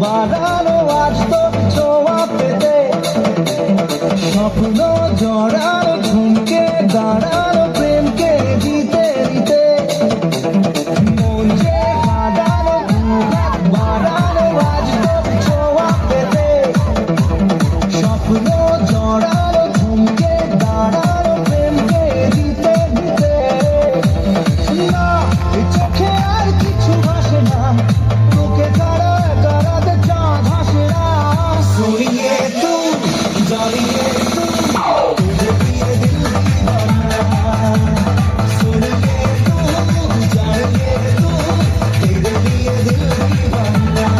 বাড়ানো আজ তো ছোঁয়া পেতে, স্বপ্ন জড়ানো ঝুমকে দাঁড়ানো প্রেমকে দিতে দিতে, মন যে হারানো দুহাত বাড়ানো আজ তো ছোঁয়া পেতে, স্বপ্ন জড়ানো ঝুমকে দাঁড়ানো প্রেমকে দিতে দিতে। না চোখে আর কিছু ভাসে না, তোকে ছাড়া सुनिए तुम जानिए तुम तुझे पिए दिल दीवाना, सुनिए तुम जानिए तुम तेरे पिए दिल दीवाना।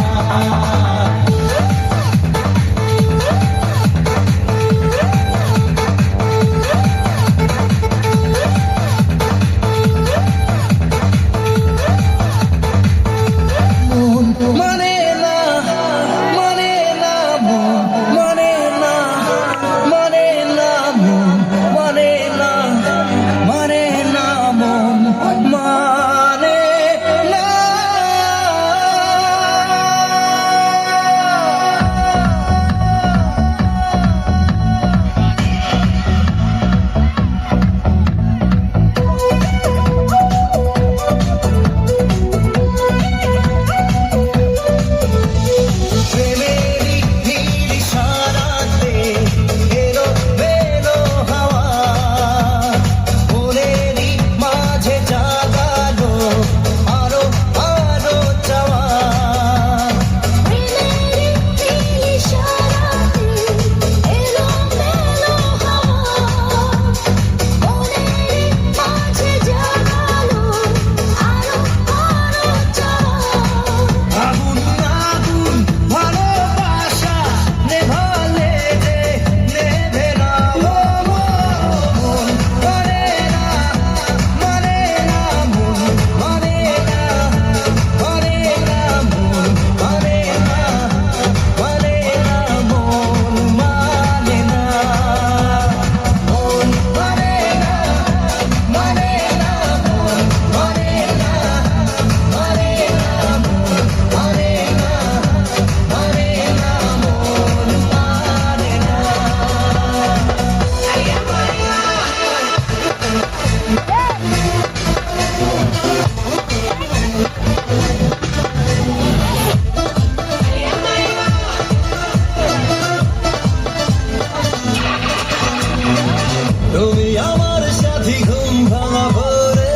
তুমি আমার সাথী ঘুম ভাঙা ভোরে,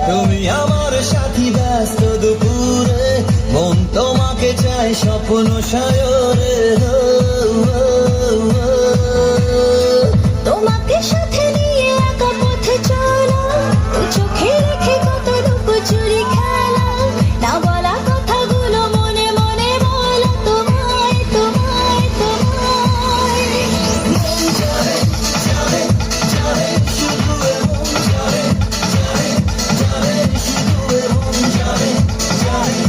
তুমি আমার সাথী ব্যস্ত দুপুরে, মন তোমাকে চায় স্বপ্ন সায়রে। তোমাকে সাথে নিয়ে একা পথে চলা, চোখে রেখে কত লুকোচুরি খেলা, না বলা কথাগুলো মনে মনে বলা তোমায় তোমায় তোমায়। মন জানে জানে জানে শুধু মন জানে জানে জানে শুধু মন জানে জানে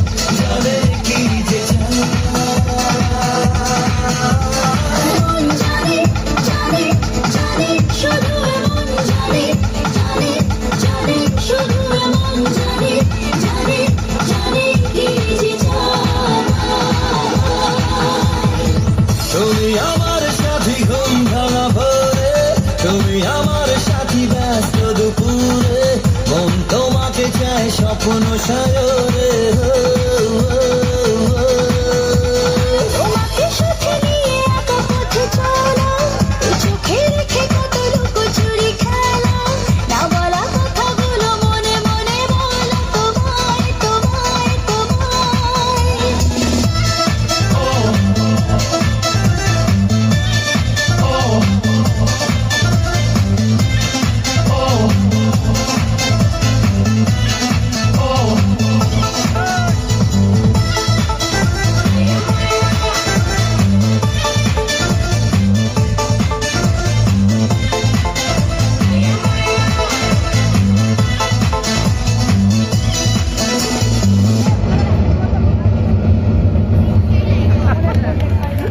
জানে কি যে জানে। মন জানে জানে জানে শুধু মন জানে জানে জানে শুধু মন জানে জানে জানে কি যে তুমি আমার সাথী ঘুম ভাঙা ভোরে, তুমি আমার সাথী ব্যস্ত দুপুরে, মন তোমাকে চায় স্বপ্ন সায়রে।